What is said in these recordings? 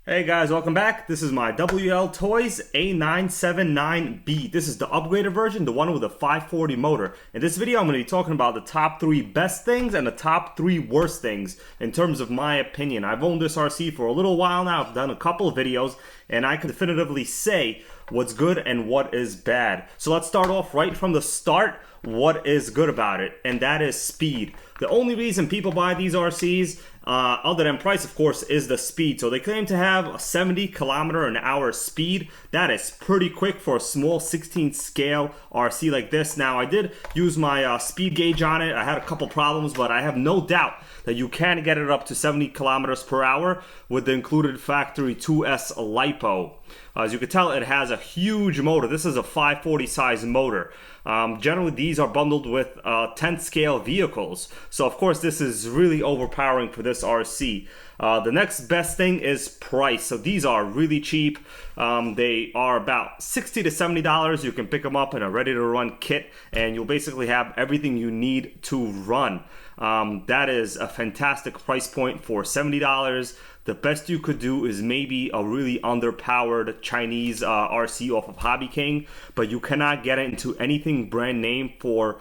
Hey guys, welcome back. This is my WLTOYS A979-B. This is the upgraded version, the one with a 540 motor. In this video, I'm going to be talking about the top 3 best things and the top 3 worst things in terms of my opinion. I've owned this RC for a little while now. I've done a couple of videos, and I can definitively say what's good and what is bad. So let's start off right from the start. What is good about it? And that is speed. The only reason people buy these RCs, other than price of course, is the speed. So they claim to have a 70 km/h speed. That is pretty quick for a small 16 scale RC like this. Now I did use my speed gauge on it. I had a couple problems, but I have no doubt that you can get it up to 70 km/h with the included factory 2S LiPo. As you can tell, it has a huge motor. This is a 540 size motor. Generally, these are bundled with 10th scale vehicles. So, of course, this is really overpowering for this RC. The next best thing is price. So these are really cheap. They are about $60 to $70. You can pick them up in a ready-to-run kit, and you'll basically have everything you need to run. That is a fantastic price point for $70. The best you could do is maybe a really underpowered Chinese RC off of Hobby King, but you cannot get it into anything brand name for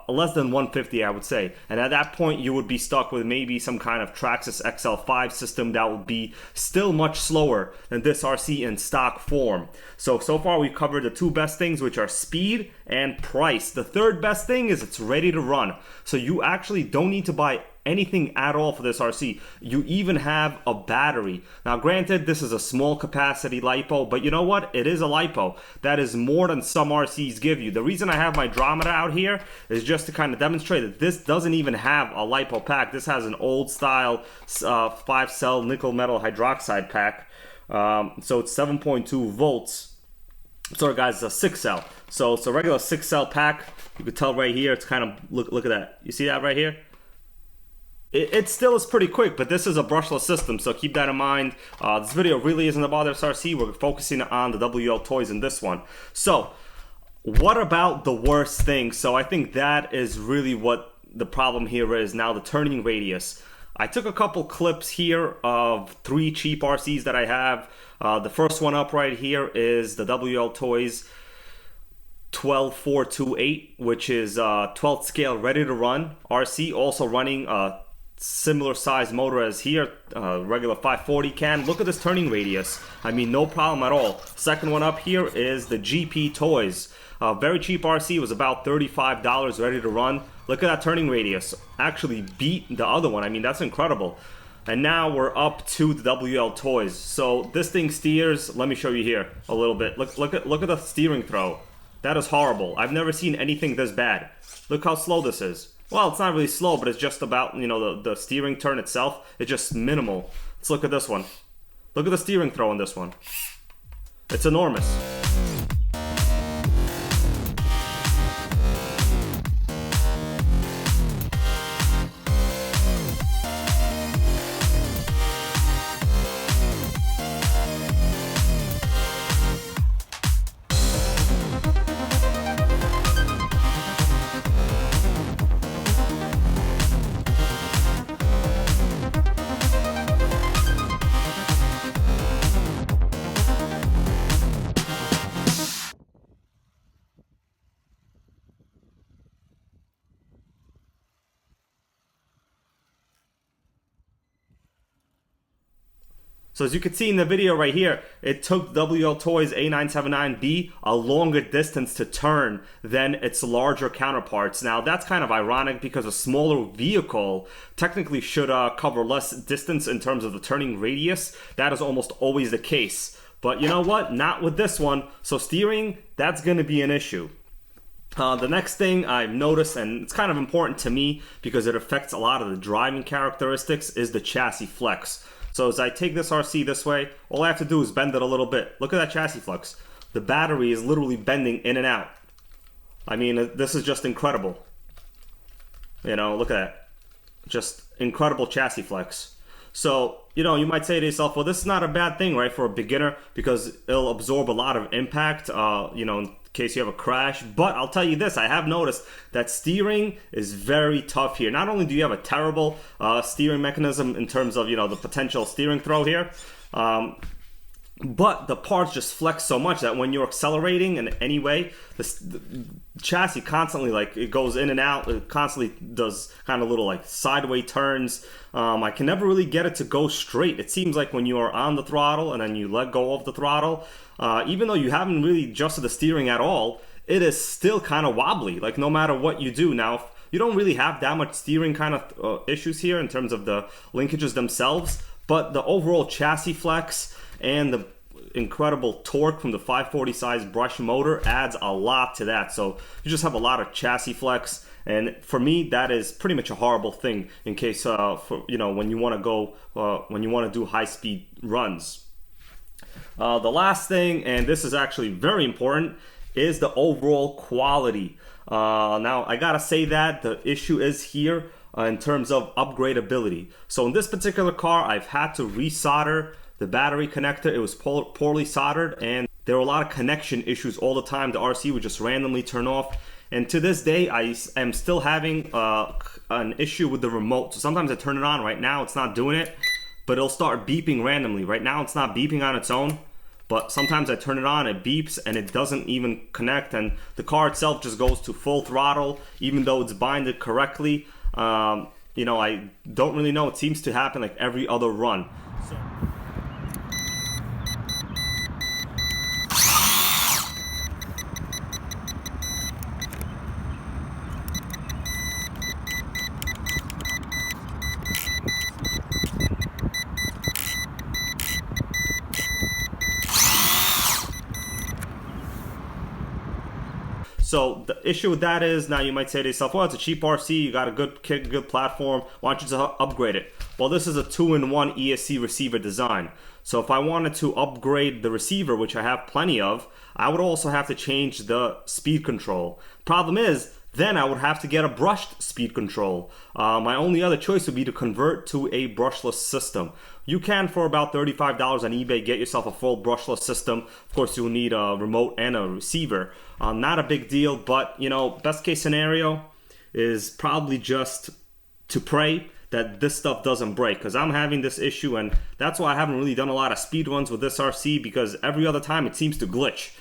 less than $150, I would say. And at that point, you would be stuck with maybe some kind of Traxxas XL5 system that would be still much slower than this RC in stock form. So far we've covered the 2 best things, which are speed and price. The third best thing is it's ready to run. So you actually don't need to buy anything at all for this RC. You even have a battery. Now granted, this is a small capacity LiPo, but you know what? It is a LiPo. That is more than some RCs give you. The reason I have my Dromeda out here is just to kind of demonstrate that this doesn't even have a LiPo pack. This has an old style 5-cell nickel metal hydroxide pack. So it's 7.2 volts. Sorry guys, it's a 6-cell. So it's a regular 6-cell pack. You can tell right here, it's kind of, look at that. You see that right here? It still is pretty quick, but this is a brushless system, so keep that in mind. This video really isn't about this RC. We're focusing on the WLTOYS in this one. So, what about the worst thing? So I think that is really what the problem here is now, the turning radius. I took a couple clips here of 3 cheap RCs that I have. The first one up right here is the WLTOYS 12428, which is 12th scale ready to run RC, also running a similar size motor as here, regular 540 can. Look at this turning radius. I mean, no problem at all. Second one up here is the GP Toys. Very cheap RC, was about $35 ready to run. Look at that turning radius. Actually beat the other one. I mean, that's incredible. And now we're up to the WLTOYS. So this thing steers. Let me show you here a little bit. Look at the steering throw. That is horrible. I've never seen anything this bad. Look how slow this is. Well, it's not really slow, but it's just about, you know, the steering turn itself. It's just minimal. Let's look at this one. Look at the steering throw in this one. It's enormous. So as you can see in the video right here, it took WLTOYS A979-B a longer distance to turn than its larger counterparts. Now that's kind of ironic because a smaller vehicle technically should cover less distance in terms of the turning radius. That is almost always the case. But you know what? Not with this one. So steering, that's going to be an issue. The next thing I've noticed, and it's kind of important to me because it affects a lot of the driving characteristics, is the chassis flex. So as I take this RC this way, all I have to do is bend it a little bit. Look at that chassis flex. The battery is literally bending in and out. I mean, this is just incredible. You know, look at that. Just incredible chassis flex. So, you might say to yourself, well, this is not a bad thing, right, for a beginner, because it'll absorb a lot of impact, in case you have a crash. But I'll tell you this, I have noticed that steering is very tough here. Not only do you have a terrible steering mechanism in terms of, the potential steering throw here, but the parts just flex so much that when you're accelerating in any way, the chassis constantly, like, it goes in and out. It constantly does kind of little, like, sideways turns. I can never really get it to go straight. It seems like when you are on the throttle and then you let go of the throttle, even though you haven't really adjusted the steering at all, it is still kind of wobbly, like, no matter what you do. Now, you don't really have that much steering kind of issues here in terms of the linkages themselves, but the overall chassis flex and the incredible torque from the 540 size brush motor adds a lot to that. So you just have a lot of chassis flex, and for me that is pretty much a horrible thing in case when you want to go when you want to do high speed runs. The last thing, and this is actually very important, is the overall quality. Now I gotta say that the issue is here in terms of upgradability. So in this particular car, I've had to resolder the battery connector. It was poorly soldered, and there were a lot of connection issues all the time. The RC would just randomly turn off, and to this day I am still having an issue with the remote. So sometimes I turn it on. Right now it's not doing it, but it'll start beeping randomly. Right now it's not beeping on its own, but sometimes I turn it on, it beeps, and it doesn't even connect, and the car itself just goes to full throttle even though it's binded correctly. I don't really know. It seems to happen like every other run. So the issue with that is, now you might say to yourself, well, it's a cheap RC, you got a good kit, good platform, why don't you just upgrade it? Well, this is a 2-in-1 ESC receiver design. So if I wanted to upgrade the receiver, which I have plenty of, I would also have to change the speed control. Problem is, then I would have to get a brushed speed control. My only other choice would be to convert to a brushless system. You can, for about $35 on eBay, get yourself a full brushless system. Of course, you'll need a remote and a receiver. Not a big deal, but best case scenario is probably just to pray that this stuff doesn't break, because I'm having this issue, and that's why I haven't really done a lot of speed runs with this RC, because every other time it seems to glitch.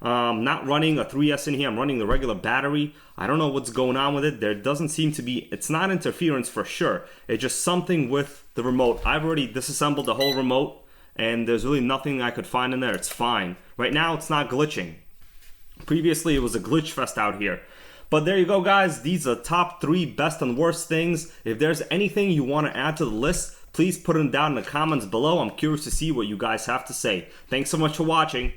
Not running a 3S in here, I'm running the regular battery. I don't know what's going on with it. There doesn't seem to be, it's not interference for sure. It's just something with the remote. I've already disassembled the whole remote, and there's really nothing I could find in there. It's fine. Right now it's not glitching. Previously it was a glitch fest out here. But there you go, guys. These are top 3 best and worst things. If there's anything you want to add to the list, please put them down in the comments below. I'm curious to see what you guys have to say. Thanks so much for watching.